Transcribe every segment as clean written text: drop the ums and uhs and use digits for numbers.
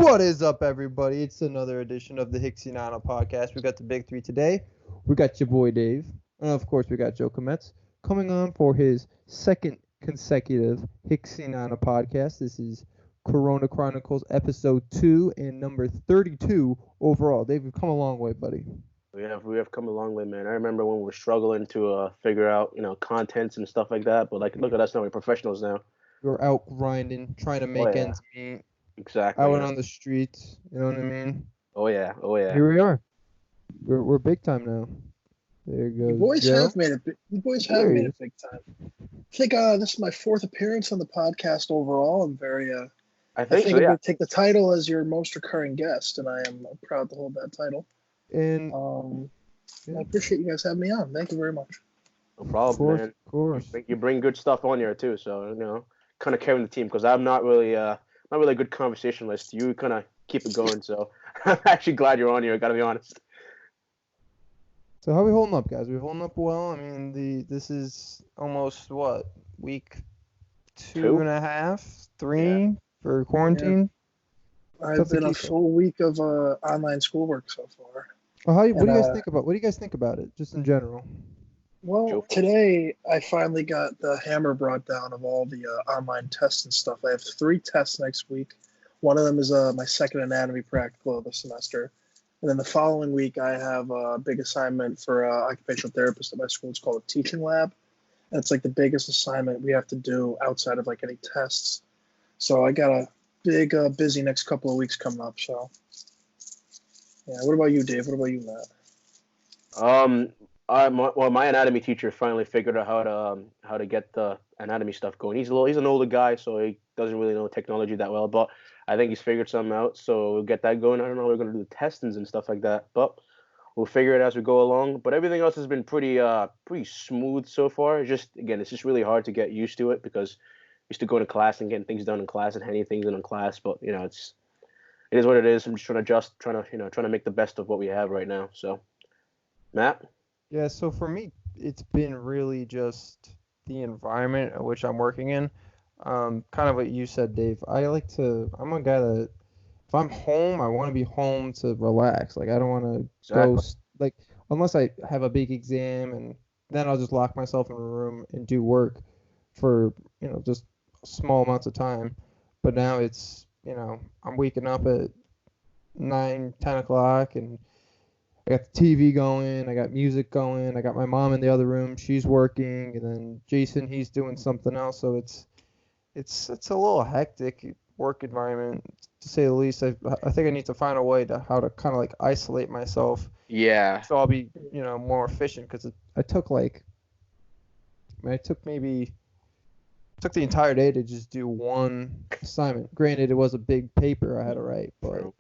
What is up, everybody? It's another edition of the Hicksey podcast. We got the big three today. We got your boy Dave, and of course we got Joe Kometz coming on for his second consecutive Hicksey podcast. This is Chronicles Ep.2 and number 32 overall. Dave, we've come a long way, buddy. We have come a long way, man. I remember when we were struggling to figure out, contents and stuff like that. But look at us now. We're professionals now. We're out grinding, trying to make ends meet. Exactly. Out on the streets. You know what I mean? Oh yeah. Here we are. We're big time now. There you go. You boys have made it. You boys have made it big time. I think this is my fourth appearance on the podcast overall. I'm very. I think I'm going to take the title as your most recurring guest, and I am proud to hold that title. And I appreciate you guys having me on. Thank you very much. No problem, man. Of course. You bring good stuff on here too, so kind of carrying the team because I'm not really a good conversationalist. You kind of keep it going, so I'm actually glad you're on here. I gotta be honest. So how are we holding up, guys? We holding up well? I mean, this is almost week two and a half, three for quarantine. Yeah. I've been a full week of online schoolwork so far. Well, what do you guys think about? What do you guys think about it, just in general? Well, today I finally got the hammer brought down of all the online tests and stuff. I have 3 tests next week. One of them is my second anatomy practical of the semester. And then the following week I have a big assignment for occupational therapist at my school. It's called a teaching lab. And it's like the biggest assignment we have to do outside of like any tests. So I got a big, busy next couple of weeks coming up. So, yeah. What about you, Dave? What about you, Matt? My anatomy teacher finally figured out how to get the anatomy stuff going. He's an older guy, so he doesn't really know technology that well, but I think he's figured something out. So we'll get that going. I don't know how we're gonna do the testings and stuff like that, but we'll figure it as we go along. But everything else has been pretty smooth so far. It's just really hard to get used to it because I used to go to class and getting things done in class and handing things in class. But it is what it is. I'm just trying to trying to make the best of what we have right now. So, Matt. Yeah, so for me, it's been really just the environment in which I'm working in. Kind of what you said, Dave. I'm a guy that if I'm home, I want to be home to relax. Like, I don't want to go, unless I have a big exam, and then I'll just lock myself in a room and do work for, just small amounts of time. But now it's, I'm waking up at 9, 10 o'clock, and I got the TV going, I got music going, I got my mom in the other room, she's working, and then Jason, he's doing something else. So it's a little hectic work environment, to say the least. I think I need to find a way to how to kind of like isolate myself. Yeah. So I'll be, more efficient, because I took the entire day to just do one assignment. Granted, it was a big paper I had to write, but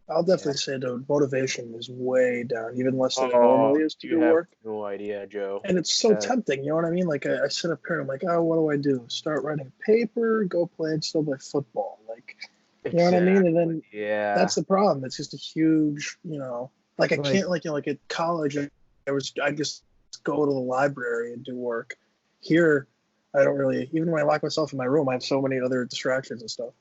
I'll definitely say the motivation is way down, even less than it normally is to do work. No idea, Joe. And it's so tempting, you know what I mean? Like I sit up here and I'm like, oh, what do I do? Start writing a paper, go play and still play football. Like, you know what I mean? And then that's the problem. It's just a huge, I can't like at college, I just go to the library and do work. Here, I don't really, even when I lock myself in my room, I have so many other distractions and stuff.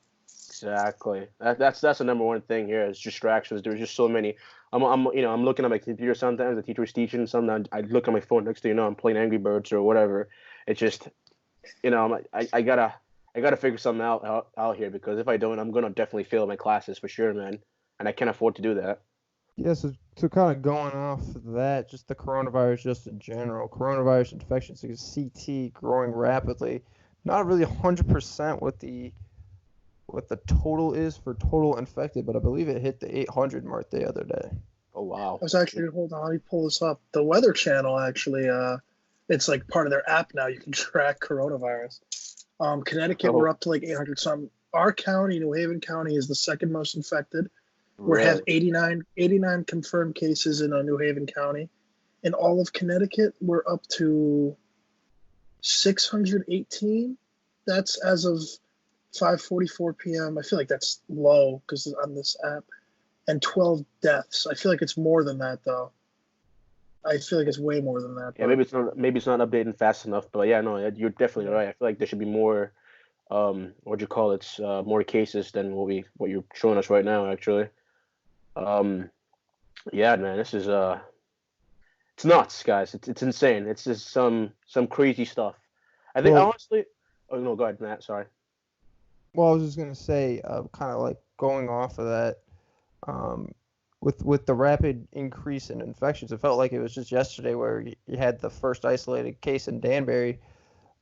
Exactly. That's the number one thing here is distractions. There's just so many. I'm looking at my computer sometimes. The teacher's teaching. Sometimes I look at my phone next to I'm playing Angry Birds or whatever. It's just, I gotta figure something out here, because if I don't, I'm gonna definitely fail my classes for sure, man. And I can't afford to do that. Yeah. So kind of going off of that, just the coronavirus, just in general, coronavirus infections, because CT growing rapidly. Not really 100% what the total is for total infected, but I believe it hit the 800 mark the other day. Oh, wow. I was actually, hold on, let me pull this up. The Weather Channel actually, it's like part of their app now. You can track coronavirus. Connecticut, we're up to like 800 something. Our county, New Haven County, is the second most infected. We have 89 confirmed cases in New Haven County. In all of Connecticut, we're up to 618. That's as of 5:44 p.m. I feel like that's low because on this app, and 12 deaths. I feel like it's more than that though. I feel like it's way more than that. Yeah, maybe it's not updating fast enough, but yeah, no, you're definitely right. I feel like there should be more what you call it, more cases than what you're showing us right now, actually. Um, yeah, man, this is it's nuts, guys. It's insane. It's just some crazy stuff. I think Well, honestly. Oh no, go ahead, Matt. Sorry. well, I was just gonna say, kind of like going off of that, um, with the rapid increase in infections, it felt like it was just yesterday where you had the first isolated case in Danbury.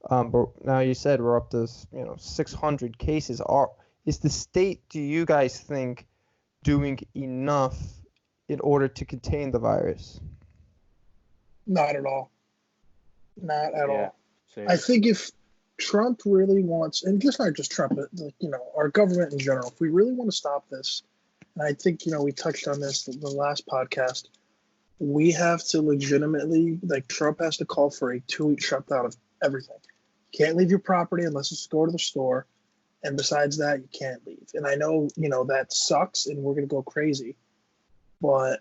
But now you said we're up to 600 cases. Is the state, do you guys think, doing enough in order to contain the virus? Not at all. Not at Yeah, all. I same. think if Trump really wants, and just not just Trump, but our government in general, if we really want to stop this, and I think we touched on this in the last podcast, we have to legitimately, like, Trump has to call for a 2-week shutdown of everything. You can't leave your property unless it's to go to the store, and besides that, you can't leave. And I know that sucks, and we're gonna go crazy, but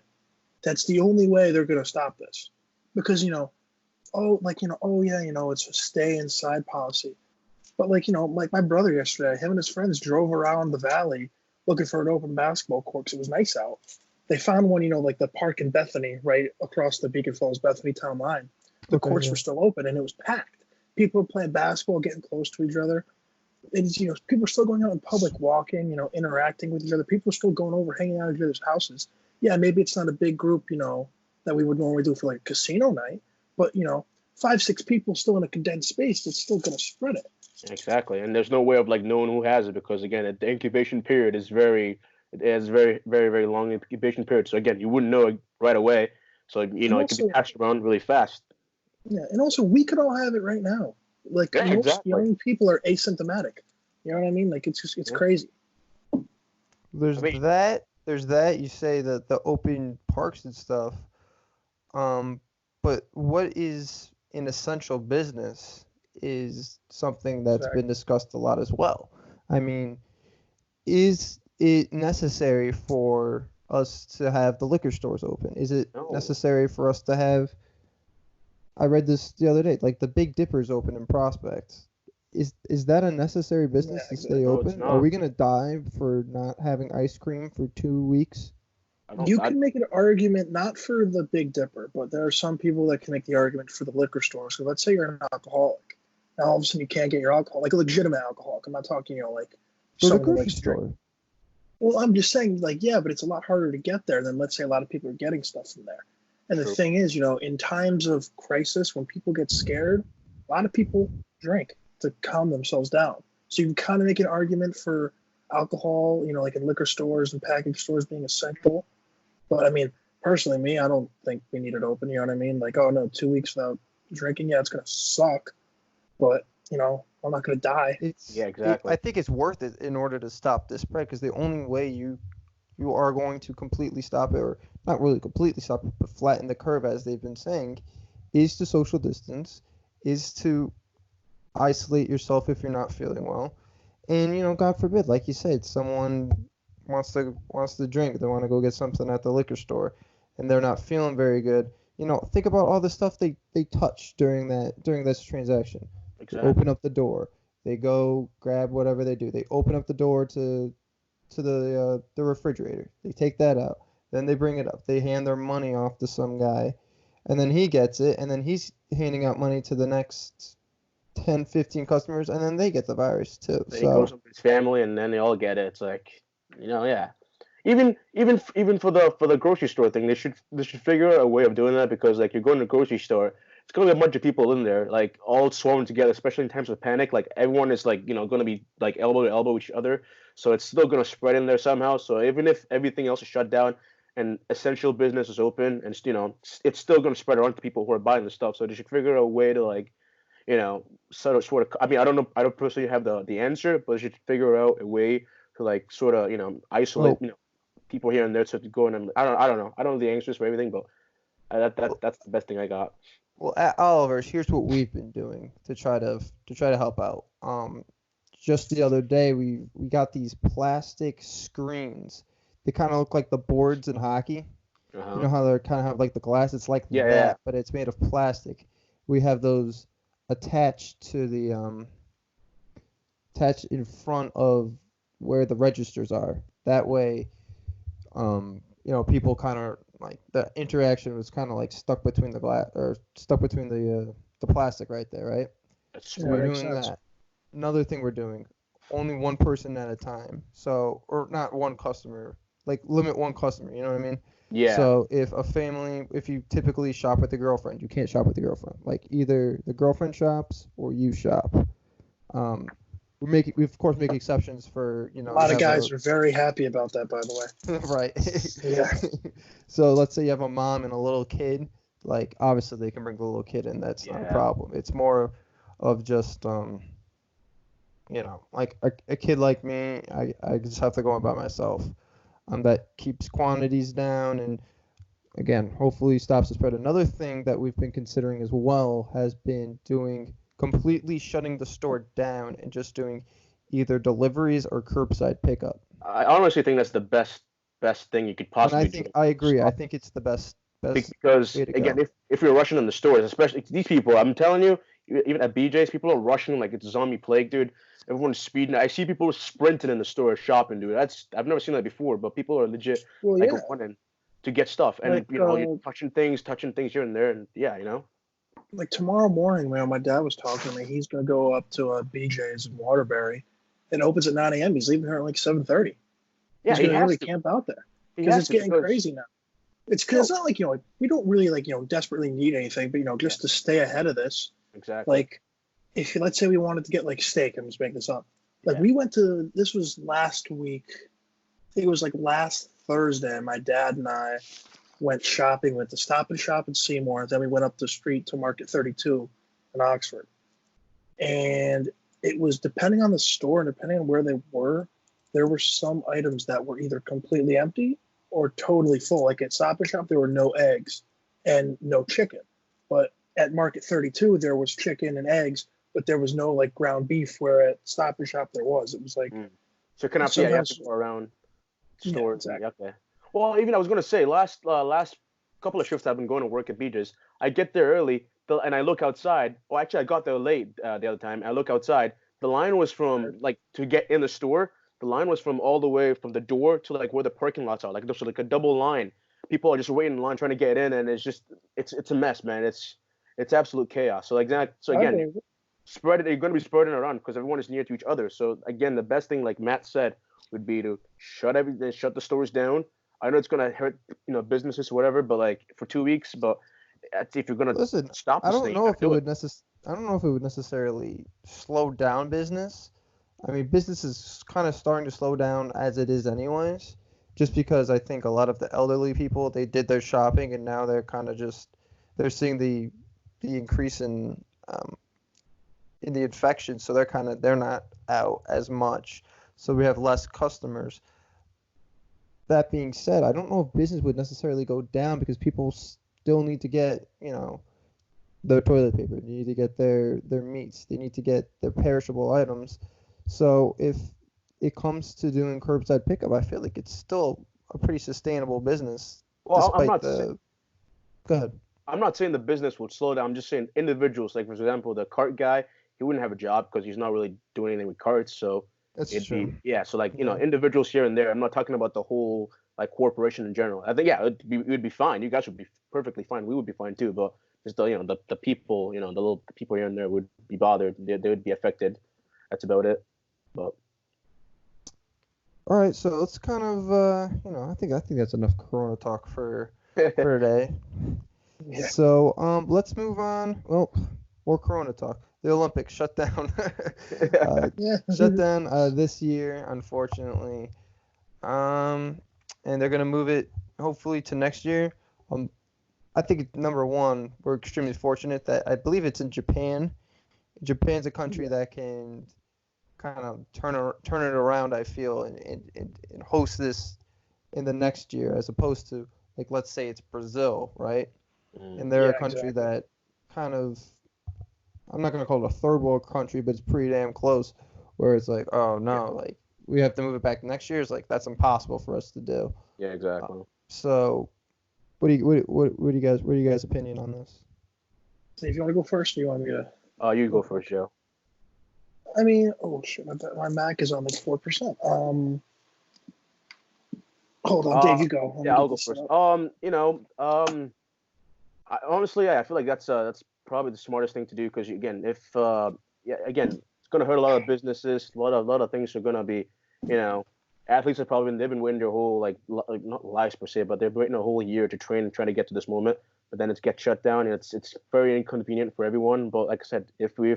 that's the only way they're gonna stop this, because oh yeah, it's a stay inside policy. But like my brother yesterday, him and his friends drove around the valley looking for an open basketball court because it was nice out. They found one, like the park in Bethany, right across the Beacon Falls Bethany town line. The Okay, courts yeah. were still open and it was packed. People were playing basketball, getting close to each other. It's people are still going out in public, walking, interacting with each other. People are still going over, hanging out at each other's houses. Yeah, maybe it's not a big group, that we would normally do for like a casino night, but 5-6 people still in a condensed space, it's still going to spread it. Exactly, and there's no way of like knowing who has it because again, the incubation period is it has very, very, very long incubation period. So again, you wouldn't know it right away. So And it could be also, passed around really fast. yeah, and also we could all have it right now. Like Yeah, most exactly. young people are asymptomatic. You know what I mean? Like it's Yeah. crazy. There's I mean, that. You say that the open parks and stuff. But what is an essential business is something that's Exactly. been discussed a lot as well. I mean, is it necessary for us to have the liquor stores open? Is it no. necessary for us to have, I read this the other day, like the Big Dipper's open in Prospect. Is that a necessary Yeah, business to stay exactly. No, it's open? Are not. we gonna die for not having ice cream for 2 weeks? I don't. You I can make an argument not for the Big Dipper, but there are some people that can make the argument for the liquor store. So let's say you're an alcoholic. Now all of a sudden you can't get your alcohol, like a legitimate alcoholic. I'm not talking, like Go to the someone who grocery likes to drink. store. Well, I'm just saying, like, yeah, but it's a lot harder to get there than, let's say, a lot of people are getting stuff from there. And the true. thing is, in times of crisis, when people get scared, a lot of people drink to calm themselves down. So you can kind of make an argument for alcohol, like in liquor stores and package stores being essential. But I mean, personally, me, I don't think we need it open. You know what I mean? Like, oh no, 2 weeks without drinking, yeah, it's gonna suck. But I'm not gonna die. Yeah, I exactly. think it's worth it in order to stop this spread because the only way you are going to completely stop it, or not really completely stop it, but flatten the curve as they've been saying, is to social distance, is to isolate yourself if you're not feeling well, and God forbid, like you said, someone wants to drink, they want to go get something at the liquor store, and they're not feeling very good. Think about all the stuff they touch during this transaction. They open Exactly. up the door. They go grab whatever they do. They open up the door to the refrigerator. They take that out. Then they bring it up. They hand their money off to some guy, and then he gets it, and then he's handing out money to the next 10, 15 customers, and then they get the virus too. Then he goes So up with his family, and then they all get it. It's like, yeah. Even for the grocery store thing, they should figure out a way of doing that because like you're going to a grocery store, it's gonna be a bunch of people in there, like all swarming together, especially in times of panic. Like everyone is like gonna be like elbow to elbow with each other, so it's still gonna spread in there somehow. So even if everything else is shut down and essential business is open, and it's still gonna spread around to people who are buying the stuff. So they should figure out a way to like sort of. I mean, I don't know. I don't personally have the answer, but they should figure out a way to like sort of isolate well, people here and there to go and I don't know. I don't know the answers for everything, but that's the best thing I got. well, at Oliver's, here's what we've been doing to try to help out. Just the other day, we got these plastic screens. They kind of look like the boards in hockey. Uh You huh. know how they kind of have like the glass? It's like Yeah, yeah. that, but it's made of plastic. We have those attached attach in front of where the registers are. That way, people kind of like the interaction was kind of like stuck between the glass or stuck between the plastic right there, right? That's So Yeah, we're smart. makes doing sense. that. Another thing we're doing, only one person at a time. So, or not one customer, like limit one customer, you know what I mean? Yeah. So if you typically shop with the girlfriend, you can't shop with the girlfriend. Like either the girlfriend shops or you shop. We of course make exceptions for, A you lot of have guys are very happy about that, by the way. right. Yeah. So let's say you have a mom and a little kid, like obviously they can bring the little kid in, that's not a Yeah. problem. It's more of just like a kid like me, I just have to go in by myself. That keeps quantities down and again, hopefully stops the spread. Another thing that we've been considering as well has been doing completely shutting the store down and just doing either deliveries or curbside pickup. I honestly think that's the best thing you could And I possibly think do. I agree. I Stop. think it's the best Because way to again, go. if you're rushing in the stores, especially these people, I'm telling you, even at BJ's, people are rushing like it's zombie plague, dude. Everyone's speeding. I see people sprinting in the store shopping, dude. I've never seen that before, but people are legit Well, like yeah. running to get stuff, and Like you're uh, touching things here and there, and yeah. like tomorrow morning, man, my dad was talking to me. He's gonna go up to BJ's in Waterbury. It opens at 9 a.m. He's leaving here at like 7:30. Yeah, He's he gonna has really to. camp out there He because has it's to getting because crazy now. It's because yo, it's not like like, we don't really like desperately need anything, but yeah, just to stay ahead of this. exactly. Like if let's say we wanted to get like steak, I'm just making this up. Like Yeah, we went to this was last week. I think it was like last Thursday. My dad and I went shopping, went to Stop and Shop in Seymour. Then we went up the street to Market 32 in Oxford. And it was depending on the store and depending on where they were, there were some items that were either completely empty or totally full. Like at Stop and Shop, there were no eggs and no chicken. But at Market 32, there was chicken and eggs, but there was no like ground beef, where at Stop and Shop there was. It was like mm. So you kind of you have to sometimes, go around yeah, stores and exactly. okay. Well, even I was gonna say last couple of shifts I've been going to work at BJ's. I get there early and I look outside. Oh, actually, I got there late the other time. I look outside. The line was from like to get in the store. The line was from all the way from the door to like where the parking lots are. Like there's like a double line. People are just waiting in line trying to get in, and it's a mess, man. It's absolute chaos. So like that. So I again, believe it. spread it. You're going to be spreading it around because everyone is near to each other. So again, the best thing, like Matt said, would be to shut the stores down. I know it's going to hurt, businesses, whatever, but like for 2 weeks. But if you're going to Listen, stop I this don't thing, you know got if to it do it. would I don't know if it would necessarily slow down business. I mean, business is kind of starting to slow down as it is anyways, just because I think a lot of the elderly people, they did their shopping and now they're kind of just they're seeing the increase in the infection, so they're not out as much. So we have less customers. That being said, I don't know if business would necessarily go down because people still need to get, their toilet paper. They need to get their meats. They need to get their perishable items. So if it comes to doing curbside pickup, I feel like it's still a pretty sustainable business Well, despite the. Go ahead. I'm not saying the business would slow down. I'm just saying individuals, like for example, the cart guy, he wouldn't have a job because he's not really doing anything with carts. So That's it'd true. be yeah. So like Yeah. individuals here and there. I'm not talking about the whole like corporation in general. I think yeah, it would be fine. You guys would be perfectly fine. We would be fine too. But just the people, the little people here and there would be bothered. They would be affected. That's about it. But All right, so let's kind of, I think that's enough Corona talk for today. Yeah. So, let's move on. Well, more Corona talk. The Olympics shut down. Yeah. Shut down this year, unfortunately. And they're gonna move it hopefully to next year. I think number one, we're extremely fortunate that I believe it's in Japan. Japan's a country that can kind of turn it around. I feel and host this in the next year, as opposed to like let's say it's Brazil, right? And they're Yeah, a country exactly. that kind of I'm not gonna call it a third world country, but it's pretty damn close. Where it's like, oh Yeah. no, like we have to move it back next year. It's like that's impossible for us to do. yeah, Uh, exactly. so, what do you guys' opinion on this? So if you want to go first, or you want me to You go go first? first, Joe. I mean, oh shit, my Mac is on like 4%. Hold on, Uh, Dave, you go. Let me yeah, I'll get go this set first. up. Honestly, yeah, I feel like that's probably the smartest thing to do because again, if yeah, again, it's gonna hurt a lot of businesses. A lot of things are gonna be, you know, athletes have probably they've been waiting their whole like not lives per se, but they're waiting a whole year to train and try to get to this moment. But then it gets shut down, and it's very inconvenient for everyone. But like I said, if we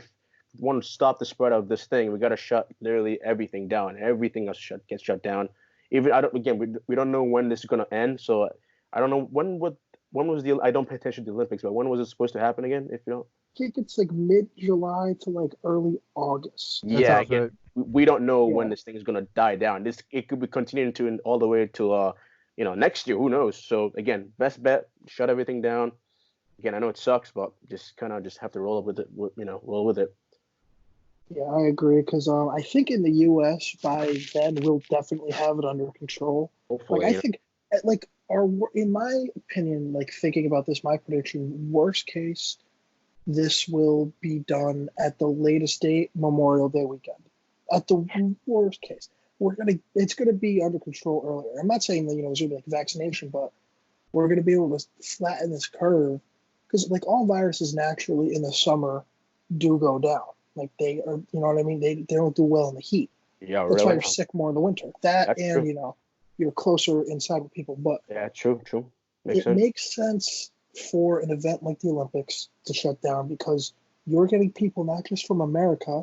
want to stop the spread of this thing, we got to shut literally everything down. Everything else gets shut down. Even I don't again we don't know when this is gonna end, so I don't know when was the I don't pay attention to the Olympics, but when was it supposed to happen again? If you don't, I think it's like mid-July to like early August. That yeah, sounds again, right. we don't know when Yeah, this thing is gonna die down. This it could be continuing to all the way to next year. Who knows? So again, best bet, shut everything down. Again, I know it sucks, but just kind of just have to roll up with it. Roll with it. yeah, I agree. Because I think in the U.S. by then we'll definitely have it under control. Like I Hopefully, think, like in my opinion, like thinking about this, my prediction, worst case, this will be done at the latest date, Memorial Day weekend. At the worst case, it's gonna be under control earlier. I'm not saying that there's gonna be like vaccination, but we're gonna be able to flatten this curve because like all viruses naturally in the summer do go down. Like they are, you know what I mean? They don't do well in the heat. yeah, That's why really. you're sick more in the winter. That That's and true. you're closer inside with people. But Yeah, true. Makes it sense. makes sense for an event like the Olympics to shut down because you're getting people not just from America,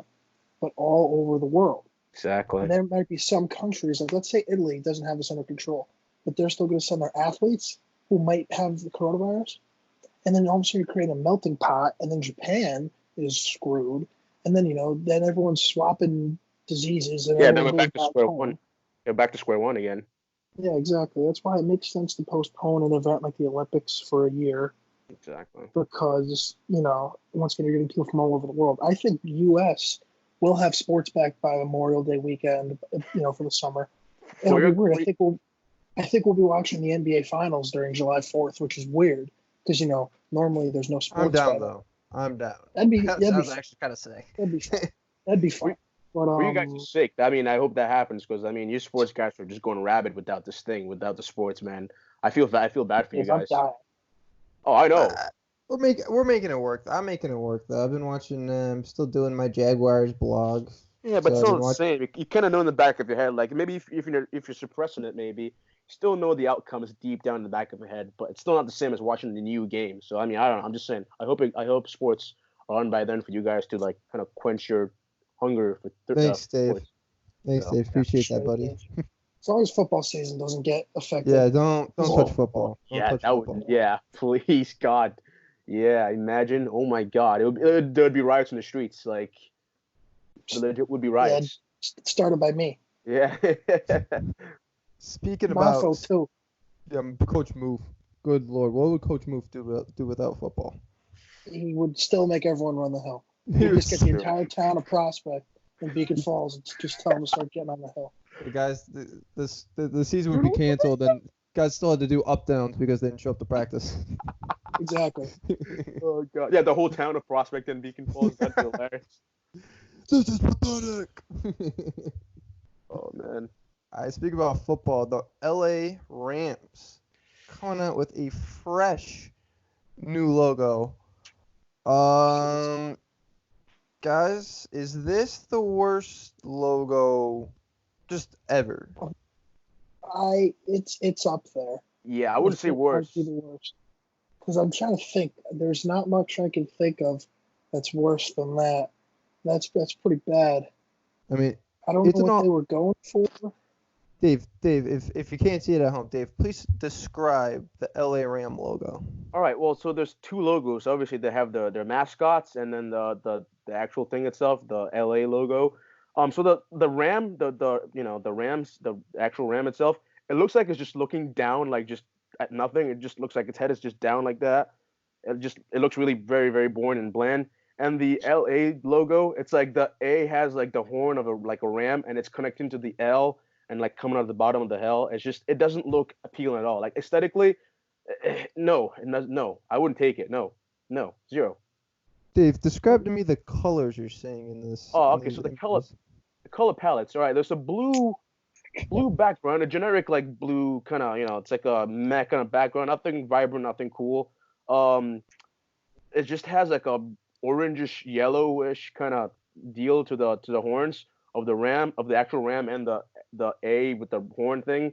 but all over the world. Exactly. And there might be some countries, like let's say Italy doesn't have this under control, but they're still going to send their athletes who might have the coronavirus. And then all of a sudden you create a melting pot, and then Japan is screwed. And then, then everyone's swapping diseases and Yeah, then everyone we're goes back to back square one. home. We're back to square one again. Yeah, exactly. That's why it makes sense to postpone an event like the Olympics for a year Exactly. because once again you're getting people from all over the world. I think the U.S. will have sports back by Memorial Day weekend, for the summer. For It'll be your, weird. for, I think we'll be watching the NBA Finals during July 4th, which is weird because normally there's no I'm sports by down then. though. I'm down. That That'd be sounds fun. actually kind of sick. That'd be fun. That'd be fun. for, But for you guys' sake, I mean, I hope that happens because I mean, you sports guys are just going rabid without this thing, without the sports, man. I feel bad for you if I'm guys. dying, Oh, I know. Uh, we're making it work. I'm making it work though. I've been watching. Still doing my Jaguars blog. Yeah, but So I've still been the watching. same. You kind of know in the back of your head, like maybe if you're suppressing it, maybe you still know the outcome is deep down in the back of your head, but it's still not the same as watching the new game. So I mean, I don't know. I'm just saying. I hope sports are on by then for you guys to like kind of quench your hunger Thanks, Dave. sports. Thanks, So Dave. yeah, Appreciate that, buddy. as long as football season doesn't get affected. Yeah, don't touch oh, football. Don't yeah, touch that would football. yeah, please God, yeah. Imagine, oh my God, there'd be riots in the streets, like there legit would be Yeah, riots. started by me. Yeah. Speaking Mafo about too. Coach Move. Good Lord, what would Coach Move do without football? He would still make everyone run the hill. He He'd just get was- the entire town of Prospect and Beacon Falls and just tell them to start getting on the hill. the guys, the season would be canceled, and guys still had to do up downs because they didn't show up to practice. Exactly. Oh God, yeah, the whole town of Prospect and Beacon Falls. That'd be hilarious. This is pathetic. Oh man. I speak about football. The LA Rams coming out with a fresh new logo. Guys, is this the worst logo just ever? It's up there. Yeah, I wouldn't say worse. Might be the worst. Because I'm trying to think. There's not much I can think of that's worse than that. That's pretty bad. I mean, I don't it's know an what all. they were going for. Dave, if you can't see it at home, Dave, please describe the LA Ram logo. All right, well, so there's two logos. Obviously, they have their mascots and then the actual thing itself, the LA logo. So the ram, the Rams, the actual ram itself, it looks like it's just looking down, like just at nothing. It just looks like its head is just down like that. It looks really very very boring and bland. And the LA logo, it's like the A has like the horn of a ram, and it's connecting to the L and like coming out of the bottom of the hell. It doesn't look appealing at all. Like aesthetically, no, no, I wouldn't take it. No, no, zero. Dave, describe to me the colors you're seeing in this Oh, in okay. these So images. the color palettes. All right. There's a blue background, a generic like blue kind of, it's like a matte kind of background. Nothing vibrant, nothing cool. Um, it just has like a orangish yellowish kind of deal to the horns of the actual ram, and the A with the horn thing,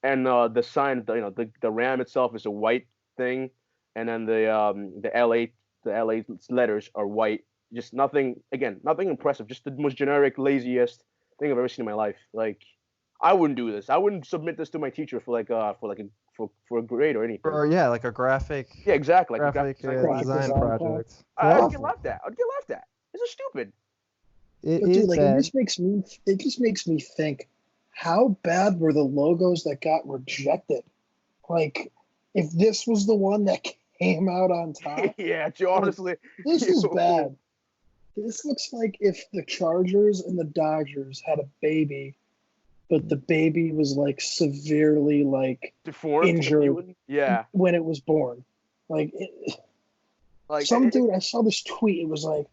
and the sign, the ram itself is a white thing, and then the LA letters are white. Just nothing, again, nothing impressive. Just the most generic, laziest thing I've ever seen in my life. Like, I wouldn't do this. I wouldn't submit this to my teacher for a grade or anything. Or yeah, like a graphic Yeah, exactly, like a graphic graphic design Graphic project. design design class. project. It's I'd get awful. laughed at. I'd get laughed at. This is stupid. It But dude, is like bad. it just makes me think, how bad were the logos that got rejected? Like, if this was the one that came out on top, Yeah, Joe, like, honestly. this is yo, bad. This looks like if the Chargers and the Dodgers had a baby, but the baby was like severely like Deformed, like you injured would. Yeah, when it was born. like Some dude, I saw this tweet. It was like,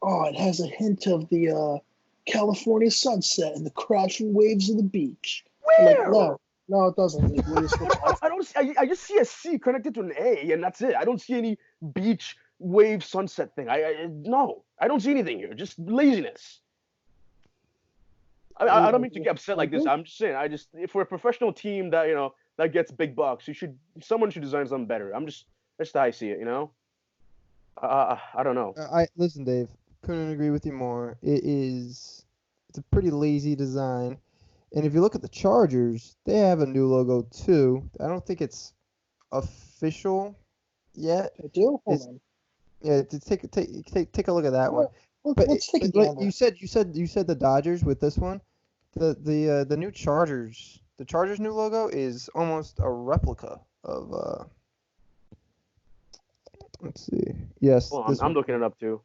oh, it has a hint of the California sunset and the crashing waves of the beach. I'm like, where? no, it doesn't. It really looks I don't. I just see a C connected to an A, and that's it. I don't see any beach wave sunset thing. No, I don't see anything here. Just laziness. I don't mean to get upset like this. I'm just saying. If we're a professional team that that gets big bucks, someone should design something better. That's how I see it. I don't know. I listen, Dave. Couldn't agree with you more. It's a pretty lazy design. And if you look at the Chargers, they have a new logo too. I don't think it's official yet. I do. Hold It's on. Yeah, take a look at that one. But Let's take a like gander. you said the Dodgers with this one. The new Chargers, the Chargers new logo is almost a replica of let's see. Yes, Well, this I'm one. looking it up too.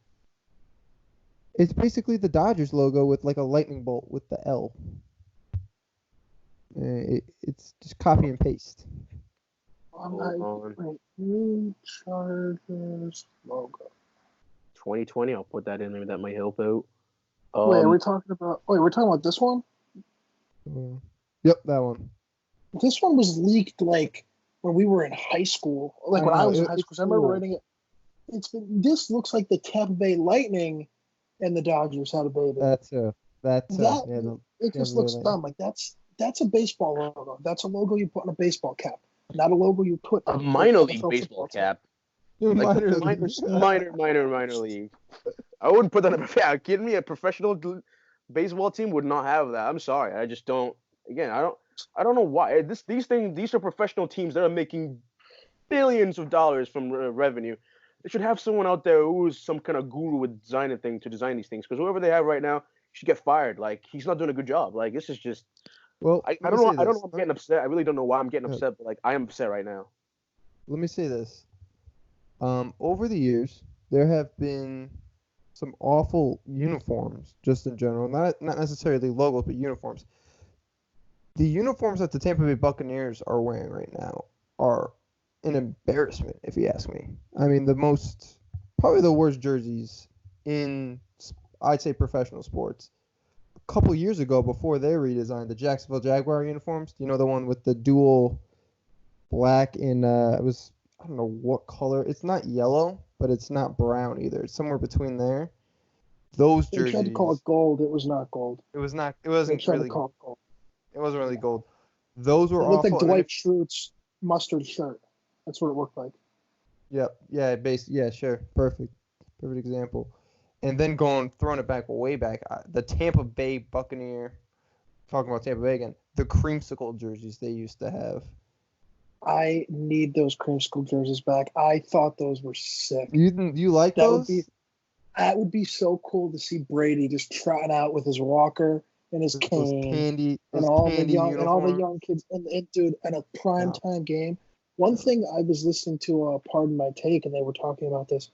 It's basically the Dodgers logo with like a lightning bolt with the L. It's just copy and paste. Hold on. Wait, new Chargers logo. 2020. I'll put that in there. That might help out. Wait, we're talking about this one? Yep, that one. This one was leaked like when we were in high school. Like I when I know, was in high it's school. 'Cause I remember cool. reading it. This looks like the Tampa Bay Lightning and the Dodgers had a baby. That That it just looks Lightning. dumb. Like that's a baseball logo. That's a logo you put on a baseball cap, not a logo you put a on minor an league NFL baseball football team. cap. Minor Like league. minor league. I wouldn't put that in a. Yeah, kidding me? A professional baseball team would not have that. I'm sorry. I just don't. Again, I don't know why. These are professional teams that are making billions of dollars from revenue. They should have someone out there who is some kind of guru with designing thing to design these things. Because whoever they have right now should get fired. Like, he's not doing a good job. Like, this is just. Well, I let me don't know. say I don't this. know. I'm getting upset. I really don't know why I'm getting Yeah. upset. But like, I am upset right now. Let me say this. Over the years, there have been some awful uniforms, just in general. Not necessarily logos, but uniforms. The uniforms that the Tampa Bay Buccaneers are wearing right now are an embarrassment, if you ask me. I mean, probably the worst jerseys in, I'd say, professional sports. A couple years ago, before they redesigned the Jacksonville Jaguar uniforms, you know, the one with the dual black and it was, I don't know what color. It's not yellow, but it's not brown either. It's somewhere between there. Those They tried to call jerseys, it gold. It was not gold. it They wasn't tried to really, call it gold. it wasn't really gold. Those were It looked like awful. And Dwight Schrute's mustard shirt. That's what it looked like. Yep. Yeah, sure. Perfect example. And then throwing it back way back, the Tampa Bay Buccaneer, talking about Tampa Bay again, the creamsicle jerseys they used to have. I need those creamsicle jerseys back. I thought those were sick. You like That those? that would be so cool to see Brady just trotting out with his walker and his cane and all the young kids and dude, in a primetime game. One thing I was listening to Pardon My Take, and they were talking about this.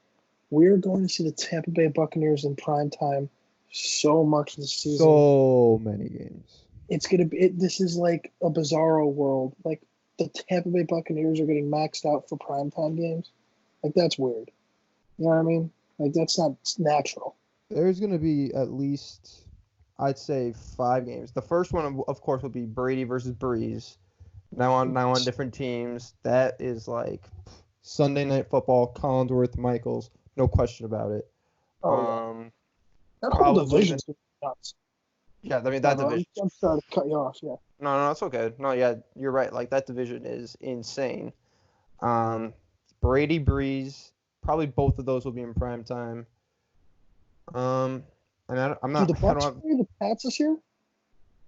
We're going to see the Tampa Bay Buccaneers in primetime so much this season. So many games. It's gonna be. This is like a bizarro world. Like the Tampa Bay Buccaneers are getting maxed out for primetime games. Like that's weird. You know what I mean? Like, that's not natural. There's going to be at least, I'd say, 5 games. The first one, of course, will be Brady versus Breeze. Now on different teams. That is like Sunday Night Football, Collinsworth, Michaels. No question about it. Oh, that whole division's nuts. Yeah, I mean, that division. I'm sorry to cut you off, yeah. No, it's okay. No, yeah, you're right. Like, that division is insane. Brady, Breeze, probably both of those will be in prime time. And I'm not. Do the Bucks play the Pats this year?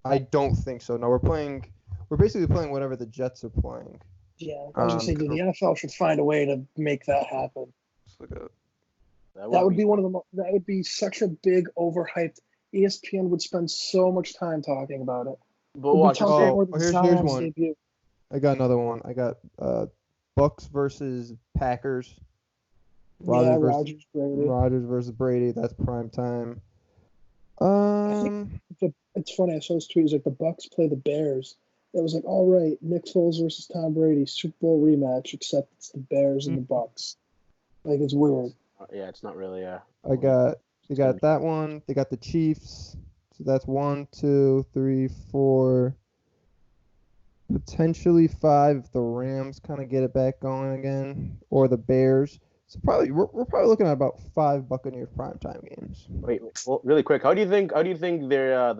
I don't think so. No, we're basically playing whatever the Jets are playing. Yeah, I was gonna say, the NFL should find a way to make that happen. That would be such a big overhyped. ESPN would spend so much time talking about it. But here's one. Debut. I got another one. I got Bucks versus Packers. Rodgers versus Brady. That's prime time. I think it's funny. I saw this tweet. It was like the Bucks play the Bears. It was like, all right, Nick Foles versus Tom Brady, Super Bowl rematch, except it's the Bears and the Bucks. Like, it's weird. Yeah, it's not really. They got that one. They got the Chiefs. So that's 1, 2, 3, 4, potentially 5 if the Rams kind of get it back going again, or the Bears. So we're probably looking at about 5 Buccaneers primetime games. Wait, well, really quick, how do you think they're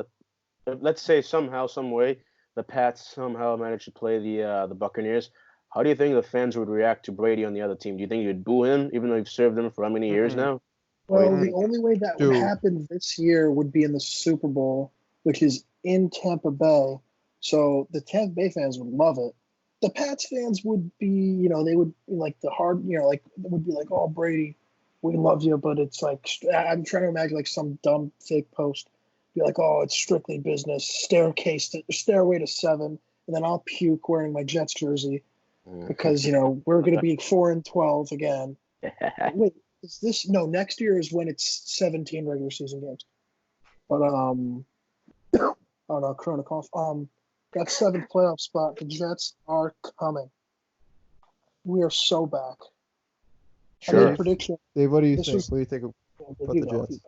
let's say somehow, some way, the Pats somehow managed to play the Buccaneers? How do you think the fans would react to Brady on the other team? Do you think you'd boo him, even though you've served him for how many years now? Well, the only way that would happen this year would be in the Super Bowl, which is in Tampa Bay. So the Tampa Bay fans would love it. The Pats fans would be, they would be like the hard, like, it would be like, oh, Brady, we love you. But it's like, I'm trying to imagine like some dumb fake post. Be like, oh, it's strictly business, stairway to 7. And then I'll puke wearing my Jets jersey because, we're going to be 4-12 again. Wait, is this, no, next year is when it's 17 regular season games. But, oh no, Chronicles. That 7th playoff spot, the Jets are coming. We are so back. Sure. I made a prediction. Dave, what do you think? What do you think about the Jets?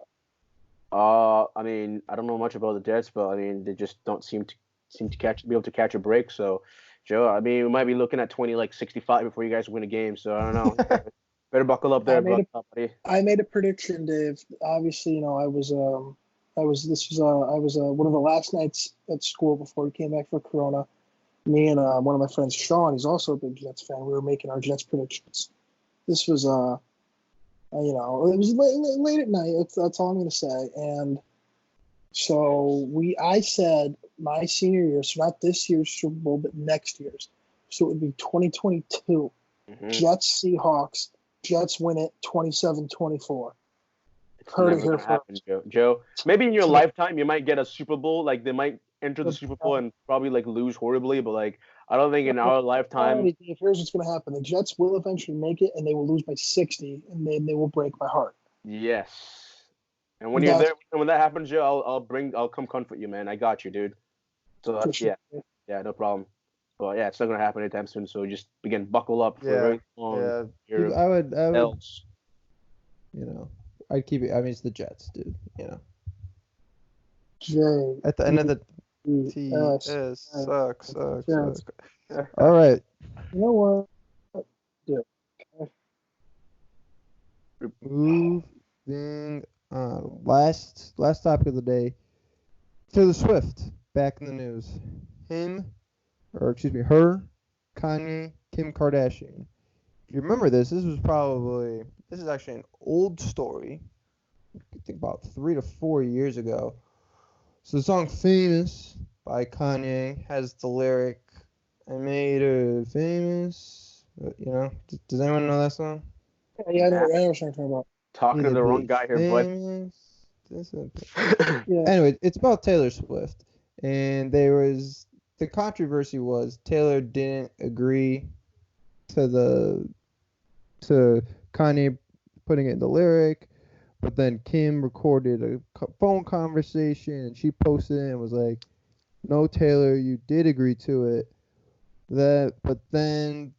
I mean, I don't know much about the Jets, but I mean, they just don't seem to be able to catch a break. So, Joe, I mean, we might be looking at 65 before you guys win a game. So I don't know. Better buckle up there, buddy. I made a prediction, Dave. Obviously, I was one of the last nights at school before we came back for Corona. Me and one of my friends, Sean, he's also a big Jets fan. We were making our Jets predictions. This was, it was late at night. That's all I'm going to say. And so I said my senior year, so not this year's Super Bowl, but next year's. So it would be 2022. Mm-hmm. Jets, Seahawks. Jets win it 27-24. Heard it here first. Joe. Maybe in your lifetime you might get a Super Bowl. Like, they might enter the Super Bowl and probably like lose horribly, but like I don't think in our lifetime. Here's what's going to happen: the Jets will eventually make it, and they will lose by 60, and they will break my heart. Yes. And when you're there, when that happens, Joe, I'll come comfort you, man. I got you, dude. So that's yeah, no problem. But yeah, it's not gonna happen anytime soon. So just buckle up for a very long year. I would. I'd keep it. I mean, it's the Jets, dude. Jay. At the end of the TS sucks. All right. You know what? Yeah. Moving on. Last topic of the day. Taylor Swift back in the news. Her, Kanye, Kim Kardashian. If you remember this is actually an old story. I think about 3 to 4 years ago. So the song Famous by Kanye has the lyric, I made her famous. Does anyone know that song? Yeah, I know what you're talking about. Talking to the wrong guy here, bud. Anyway, it's about Taylor Swift. And the controversy was Taylor didn't agree to Kanye putting it in the lyric, but then Kim recorded a phone conversation and she posted it and was like, "No, Taylor, you did agree to it." But then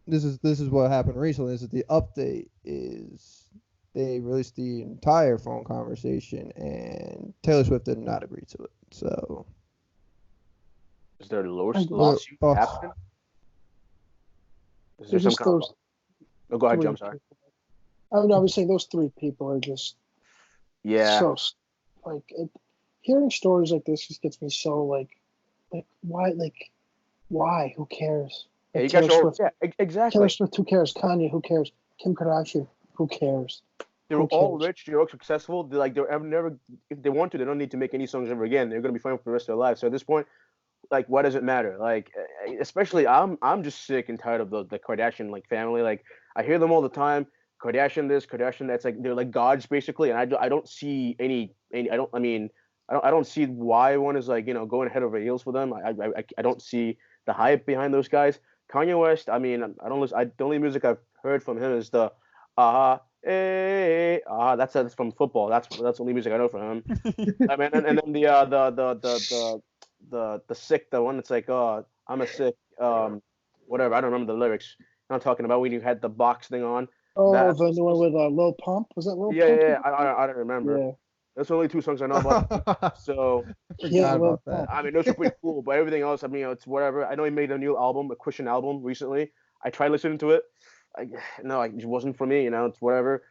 this is what happened recently. Is that the update is they released the entire phone conversation, and Taylor Swift did not agree to it. So, Is there a But- lawsuit oh. happening? Is there They're some just kind of... those Oh, go ahead, three Joe. I'm sorry. people. I mean, I was saying those three people are just Yeah. so hearing stories like this just gets me so like why? Who cares? Yeah, Like you guys Taylor are... Swift, Yeah, exactly. Taylor Swift, who cares? Kanye, who cares? Kim Kardashian, who cares? They're Who all cares? rich. They're all successful. They're like, they're ever never... If they want to, they don't need to make any songs ever again. They're going to be fine for the rest of their lives. So at this point, like, why does it matter? Like, especially I'm just sick and tired of the Kardashian like family. Like, I hear them all the time. Kardashian this, Kardashian that's, like, they're like gods basically, and I don't see any I don't see why one is, like, going head over heels for them. I don't see the hype behind those guys. Kanye West, I mean, I don't listen. The only music I've heard from him is the that's from football. That's the only music I know from him. I mean, and then the sick, the one that's like, oh, I'm a sick, whatever. I don't remember the lyrics. I'm talking about when you had the box thing on. Oh, That the new one with Lil Pump, was that Lil yeah, Pump? yeah, yeah. I don't remember. Yeah, That's the only two songs I know about. So yeah, Forgot Lil about that. Pump. I mean, those are pretty cool. But everything else, I mean, it's whatever. I know he made a new album, a Christian album recently. I tried listening to it. No, it wasn't for me. It's whatever.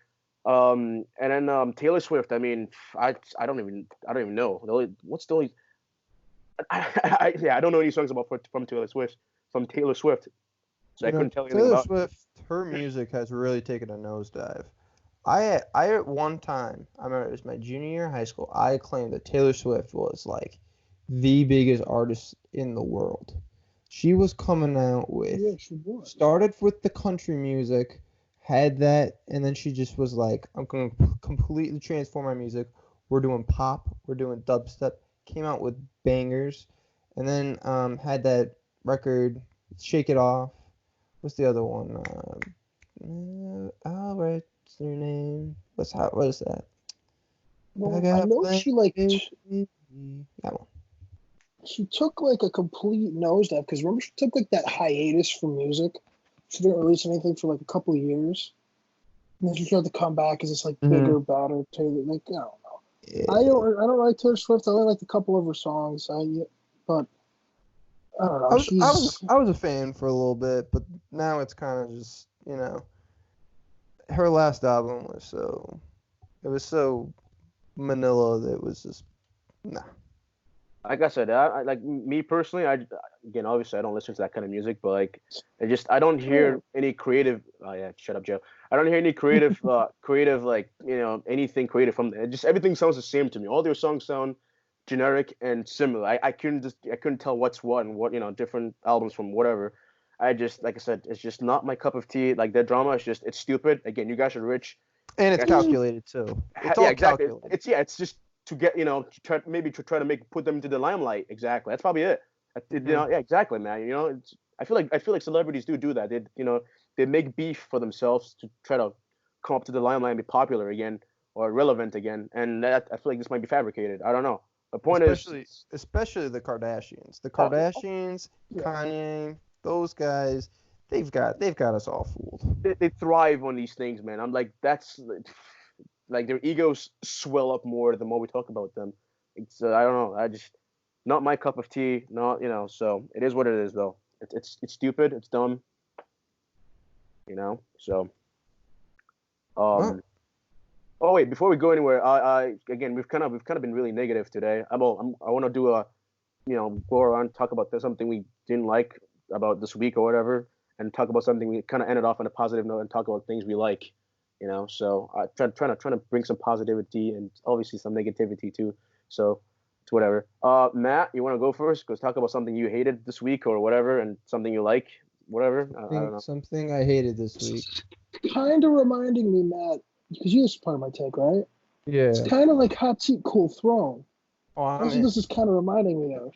And then Taylor Swift. I mean, I don't even know. What's the only I don't know any songs from Taylor Swift. So I couldn't tell you anything Taylor about. Swift, her music has really taken a nosedive. I at one time, I remember it was my junior year in high school, I claimed that Taylor Swift was like the biggest artist in the world. She was coming out with, Yeah, she was. started with the country music, had that, and then she just was like, I'm going to completely transform my music. We're doing pop, we're doing dubstep, came out with bangers, and then had that record, Shake It Off. What's the other one? What's her name? What is that? Well, I got know blank she like baby. That one. she took like a complete nosedive because remember she took like that hiatus from music. She didn't release anything for like a couple of years, and then she tried to come back as this like bigger, better Taylor. Like I don't know. Yeah. I don't like Taylor Swift. I only like a couple of her songs. But I don't know. I was a fan for a little bit, but now it's kind of just, her last album was so Manila that it was just nah. Like I said, I like me personally. Again, obviously, I don't listen to that kind of music, but like, I don't hear any creative. Oh yeah, shut up, Joe. I don't hear any creative, like anything creative from it. Just everything sounds the same to me. All their songs sound generic and similar. I couldn't tell what's what and what different albums from whatever. Like I said, it's just not my cup of tea. Like their drama is it's stupid. Again, you guys are rich. And it's calculated too. It's all exactly. calculated. It's just to get to try to put them into the limelight. Exactly. That's probably it. Yeah, exactly, man. I feel like celebrities do that. They make beef for themselves to try to come up to the limelight and be popular again or relevant again. And that I feel like this might be fabricated. I don't know. The point especially the Kardashians. The Kardashians, Kanye, those guys, they've got us all fooled. They thrive on these things, man. I'm like, that's like their egos swell up more the more we talk about them. It's I don't know. I just not my cup of tea. Not So it is what it is, though. It's stupid. It's dumb. So. Oh wait, before we go anywhere, again we've kind of been really negative today. I want to do a, go around talk about something we didn't like about this week or whatever, and talk about something we kind of ended off on a positive note and talk about things we like. So trying to bring some positivity and obviously some negativity too. So it's whatever. Matt, you want to go first? Go talk about something you hated this week or whatever, and something you like, whatever. I don't know. Something I hated this week. Kind of reminding me, Matt, because you was part of my take, right? Yeah. It's kind of like Hot Seat Cool Throne. Oh, That's what this is kind of reminding me of.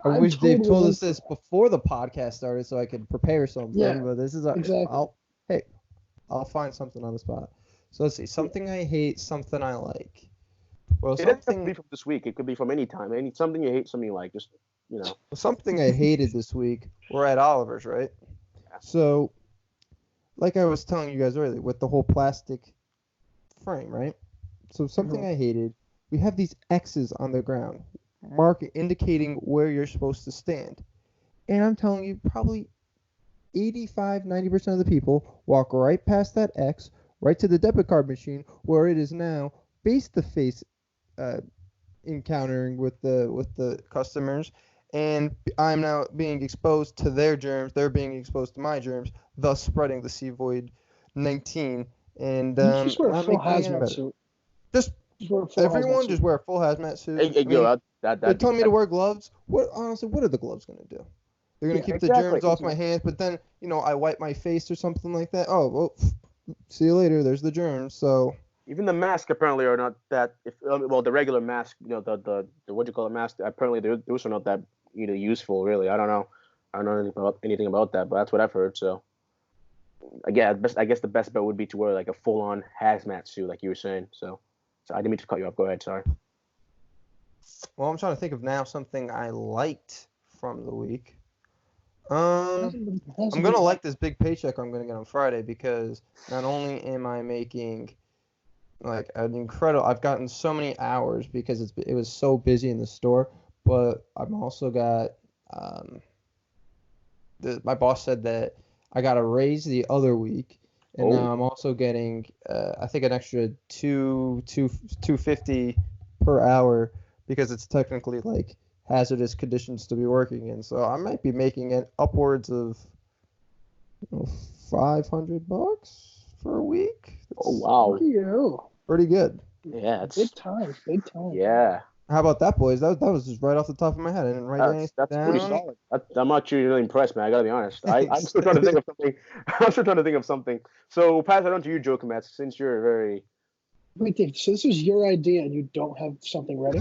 I wish Dave told us this before the podcast started so I could prepare something. Yeah, but this is exactly. I'll find something on the spot. So let's see. Something I hate, something I like. Well, It doesn't have to be from this week. It could be from any time. Something you hate, something you like. Just Something I hated this week. We're at Oliver's, right? Yeah. So, like I was telling you guys earlier, with the whole plastic frame, right? So something I hated, we have these X's on the ground, indicating where you're supposed to stand. And I'm telling you, probably 85-90% of the people walk right past that X, right to the debit card machine, where it is now face-to-face encountering with the customers, and I'm now being exposed to their germs. They're being exposed to my germs, thus spreading the Void 19. And You just wear a not full making it any hazmat better. suit. Just Wear a full hazmat everyone suit. just wear a full hazmat suit. Hey, yo, They told me to wear gloves. What honestly, what are the gloves gonna do? They're gonna keep the germs off my hands, but then I wipe my face or something like that. Oh well, see you later. There's the germs. So even the masks apparently are not that. Well, the regular mask, the what you call it mask, apparently those are not that useful really. I don't know. I don't know anything about that, but that's what I've heard. So again, I guess the best bet would be to wear like a full-on hazmat suit, like you were saying. So I didn't mean to cut you off. Go ahead. Sorry. well, I'm trying to think of now something I liked from the week. I'm gonna like this big paycheck I'm gonna get on Friday, because not only am I making like an incredible, I've gotten so many hours because it was so busy in the store, but I've also got my boss said that I got a raise the other week, and now I'm also getting I think an extra 250 per hour, because it's technically like hazardous conditions to be working in. So I might be making it upwards of $500 for a week. Oh wow! Pretty good. Yeah, it's big time. Yeah. How about that, boys? That was just right off the top of my head. I didn't write anything That's down. pretty solid. I'm actually really impressed, man. I gotta be honest. I'm still trying to think of something. I'm still trying to think of something. So pass it on to you, Joe Kometz, since you're very. Wait, Dave, so this is your idea and you don't have something ready?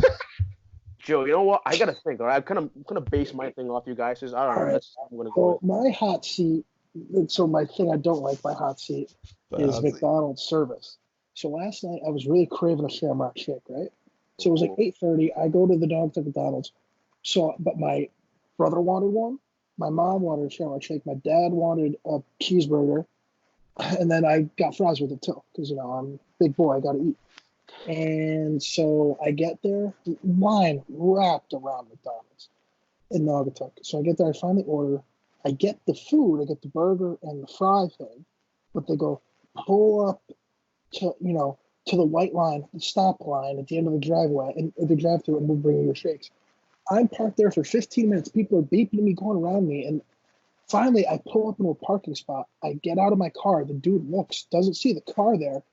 Joe, you know what? I gotta think. All right, I'm gonna base my thing off you guys. I don't know. Right. I'm gonna go. My hot seat. So my thing I don't like, my hot seat, is McDonald's service. So last night I was really craving a Shamrock Shake, right? So it was like 8:30. I go to the dog to McDonald's. So, but my brother wanted one. My mom wanted a Shamrock Shake. My dad wanted a cheeseburger, and then I got fries with it too, because I'm a big boy. I got to eat. And so I get there, line wrapped around McDonald's in Naugatuck. So I get there, I finally order. I get the food, I get the burger and the fry thing, but they go pull up to to the white line, the stop line at the end of the driveway, and the drive-through, and we'll bring you your shakes. I'm parked there for 15 minutes. People are beeping me, going around me, and finally I pull up into a parking spot. I get out of my car. The dude looks, doesn't see the car there,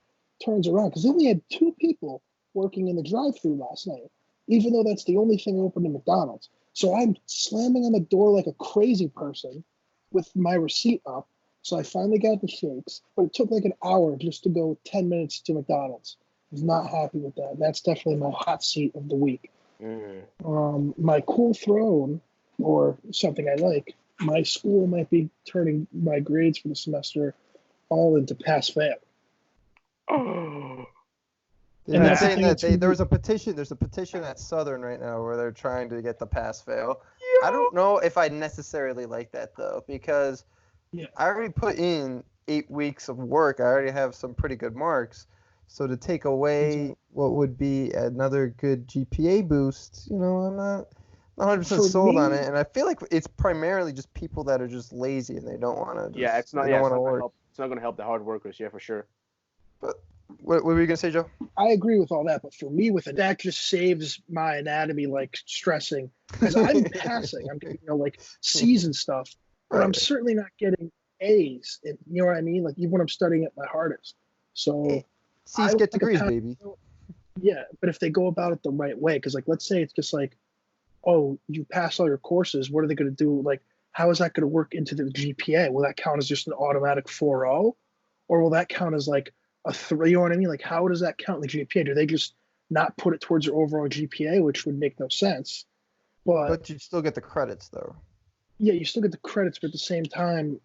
turns around, because they only had 2 people working in the drive-through last night, even though that's the only thing open in McDonald's. So I'm slamming on the door like a crazy person with my receipt up. So I finally got the shakes, but it took like an hour just to go 10 minutes to McDonald's. I was not happy with that. That's definitely my hot seat of the week. My cool throne, or something I like, my school might be turning my grades for the semester all into pass-fail. And they're saying that there's a petition at Southern right now where they're trying to get the pass-fail. I don't know if I necessarily like that, though, because I already put in 8 weeks of work. I already have some pretty good marks. So to take away what would be another good GPA boost, I'm not 100% sold on it. And I feel like it's primarily just people that are just lazy and they don't want to. It's not going to help the hard workers. Yeah, for sure. But what were you going to say, Joe? I agree with all that. But for me, with it, that just saves my anatomy, like, stressing. Because I'm passing. I'm getting, C's and stuff. But I'm certainly not getting A's. You know what I mean? Like, even when I'm studying at my hardest. So C's get degrees, baby. Yeah, but if they go about it the right way, because, let's say it's just like, oh, you pass all your courses, what are they going to do? Like, how is that going to work into the GPA? Will that count as just an automatic 4.0? Or will that count as, like, a 3? You know what I mean? Like, how does that count in the GPA? Do they just not put it towards their overall GPA, which would make no sense? But you still get the credits, though. Yeah, you still get the credits, but at the same time,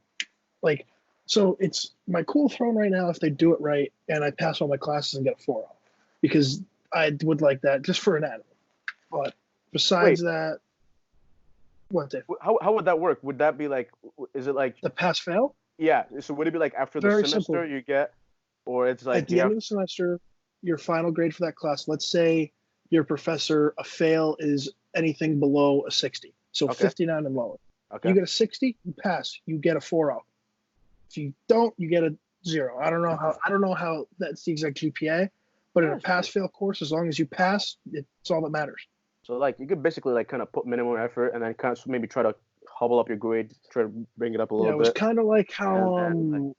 so it's my cool throne right now if they do it right and I pass all my classes and get a 4.0, because I would like that just for anatomy. But besides that, what, Dave? How would that work? Would that be like, is it like the pass-fail? Yeah. So would it be like after the semester you get, or it's like at the end of the semester, your final grade for that class. Let's say your professor, a fail is anything below a 60. So Okay. 59 and lower. Okay. You get a 60, you pass. You get a 4.0. If you don't, you get a 0. I don't know how that's the exact GPA, but in a pass-fail course, as long as you pass, it's all that matters. So like you could basically like kind of put minimum effort and then kind of maybe try to hobble up your grade, try to bring it up a little bit. Yeah, it was kind of like how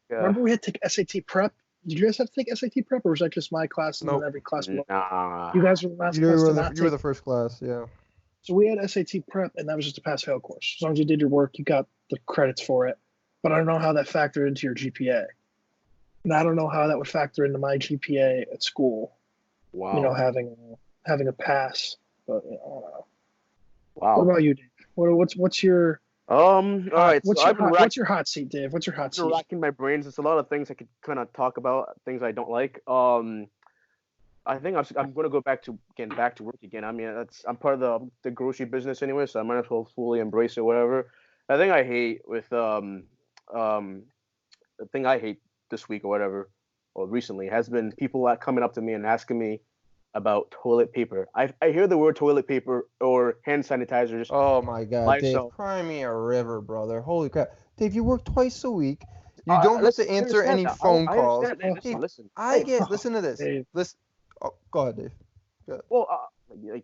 remember we had to take SAT prep. Did you guys have to take SAT prep, or was that just my class and then every class? Nah. You guys were the last class to not take. You were the first class, yeah. So we had SAT prep, and that was just a pass-fail course. As long as you did your work, you got the credits for it. But I don't know how that factored into your GPA. And I don't know how that would factor into my GPA at school. Wow. You know, having a pass. But I don't know. Wow. What about you, Dave? What's your all right. What's your hot seat, Dave? What's your hot seat? I'm racking my brains. There's a lot of things I could kind of talk about, things I don't like. I think I'm going to go back to work again. I mean, I'm part of the grocery business anyway, so I might as well fully embrace it, whatever. The thing I hate with the thing I hate this week or whatever, or recently, has been people coming up to me and asking me about toilet paper. I hear the word toilet paper or hand sanitizer. Just oh my God, Dave, cry me a river, brother. Holy crap, Dave, you work twice a week. You don't have to answer any phone calls. Listen. Listen to this. Dave. Listen. Oh, go ahead, Dave. Go ahead. Well,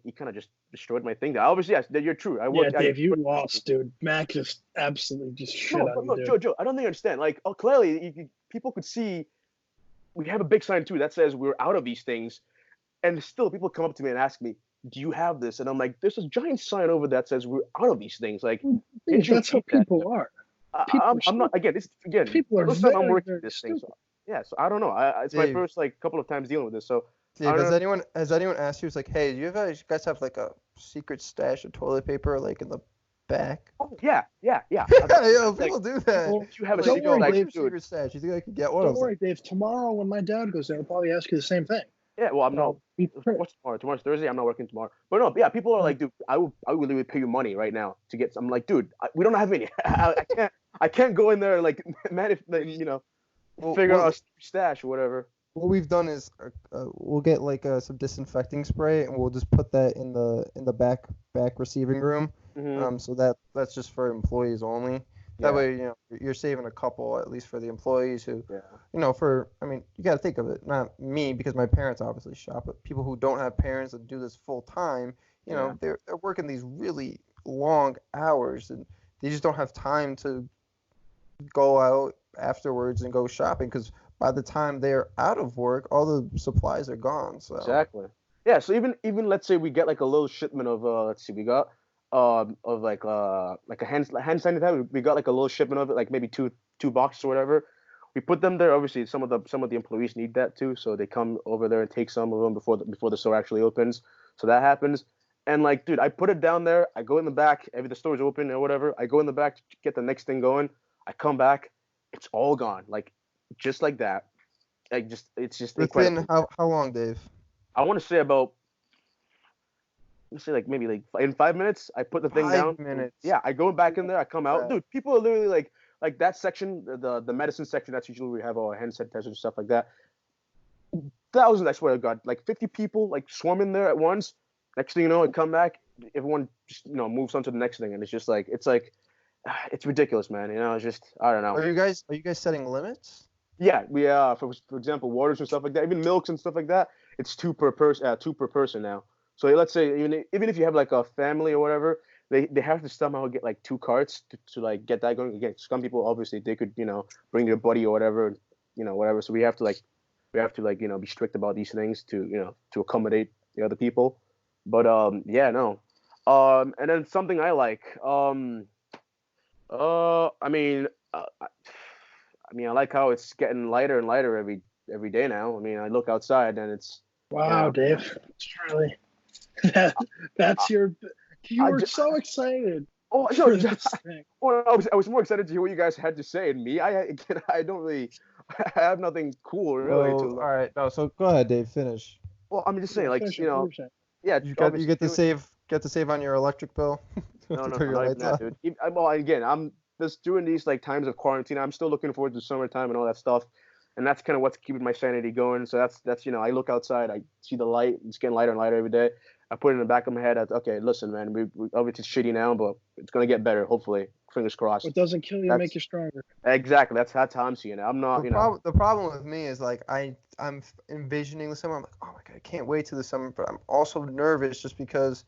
you kind of just destroyed my thing. Obviously, yes, you're true. Dave, you lost, dude. Mac just absolutely just shit on you, dude. Joe, I don't think you understand. Like, clearly, people could see we have a big sign too that says we're out of these things, and still people come up to me and ask me, "Do you have this?" And I'm like, "There's a giant sign over that says we're out of these things." Like, that's how people are. I'm not again. People are first time I'm working this thing. So, yeah, so I don't know. It's Dave, my first couple of times dealing with this. So. Dave, has anyone asked you? It's like, hey, do you guys have like a secret stash of toilet paper like in the back? Oh yeah. Yo, people do that. You have a secret stash. You think I could get one? Don't worry, Dave. Tomorrow when my dad goes there, he'll probably ask you the same thing. Yeah, well, I'm not. What's tomorrow? Tomorrow's Thursday. I'm not working tomorrow. But no, yeah, people are like, dude, I would literally pay you money right now to get some. I'm like, dude, we don't have any. I can't go in there and like, man, if figure out a stash or whatever. What we've done is we'll get like some disinfecting spray and we'll just put that in the back receiving room. Mm-hmm. So that's just for employees only. That way, you're saving a couple at least for the employees who, you got to think of it. Not me because my parents obviously shop, but people who don't have parents and do this full time, they're working these really long hours and they just don't have time to go out afterwards and go shopping because by the time they're out of work, all the supplies are gone. So exactly. Yeah. So even let's say we get like a little shipment of we got of like a hand sanitizer. We got like a little shipment of it, like maybe two boxes or whatever. We put them there. Obviously, some of the employees need that too, so they come over there and take some of them before the store actually opens. So that happens. And like, dude, I put it down there. I go in the back. The store's open or whatever. I go in the back to get the next thing going. I come back. It's all gone. Like. Just like that, it's just within incredible. How long, Dave? I want to say maybe like in 5 minutes. I put the thing down. 5 minutes. Yeah, I go back in there. I come out, dude. People are literally like that section, the medicine section. That's usually where we have our hand sanitizer and stuff like that. Thousands, I swear to God, like 50 people like swarming there at once. Next thing you know, I come back, everyone just moves on to the next thing, and it's just like it's ridiculous, man. It's just I don't know. Are you guys setting limits? Yeah, we for example, waters and stuff like that, even milks and stuff like that. It's two per person now. So let's say even if you have like a family or whatever, they have to somehow get like 2 carts to like get that going. Again, some people obviously they could bring their buddy or whatever, whatever. So we have to be strict about these things to accommodate the other people. But and then something I like I like how it's getting lighter and lighter every day now. I mean, I look outside and it's wow, Dave. It's really that's you were so excited. Oh no! Well, I was more excited to hear what you guys had to say. And me, I don't really, I have nothing cool really. All right, no. So go ahead, Dave. Finish. Well, I'm just saying, yeah. You get to save on your electric bill. No, not even that, dude. Well, again, I'm just doing these like times of quarantine. I'm still looking forward to summertime and all that stuff. and that's kind of what's keeping my sanity going. So that's I look outside, I see the light, it's getting lighter and lighter every day. I put it in the back of my head. Okay, listen, man, we obviously it's shitty now, but it's gonna get better. Hopefully, fingers crossed. What doesn't kill you make you stronger. Exactly. That's how I'm seeing it. I'm not, The problem with me is like I'm envisioning the summer. I'm like, oh my god, I can't wait to the summer. But I'm also nervous just because,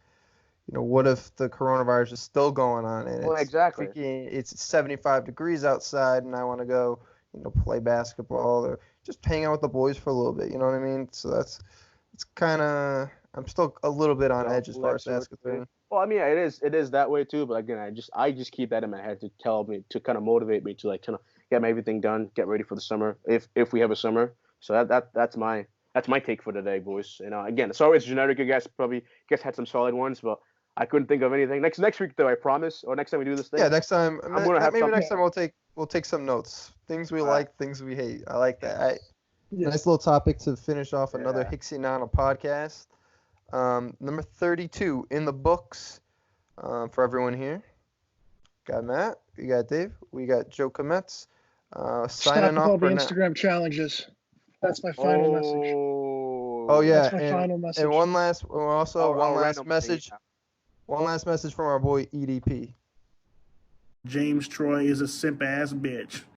what if the coronavirus is still going on and exactly. It's 75 degrees outside and I want to go, play basketball or just hang out with the boys for a little bit. You know what I mean? So it's kind of. I'm still a little bit on edge as far as that's concerned. Well, I mean, it is that way too. But again, I just keep that in my head to tell me to kind of motivate me to like kind of get everything done, get ready for the summer if we have a summer. So that's my take for today, boys. Again, sorry it's generic. You guys had some solid ones, but I couldn't think of anything. Next week though, I promise. Or next time we do this thing. Yeah, next time. I'm gonna have next time we'll take some notes. Things we like, things we hate. I like that. Nice little topic to finish off another Hicksey Nana podcast. Number 32 in the books for everyone here. Got Matt, we got Dave, we got Joe Kometz. Signing off all the for Instagram challenges. That's my final message. Oh yeah, that's my final message. And one last message. One last message from our boy EDP. James Troy is a simp ass bitch.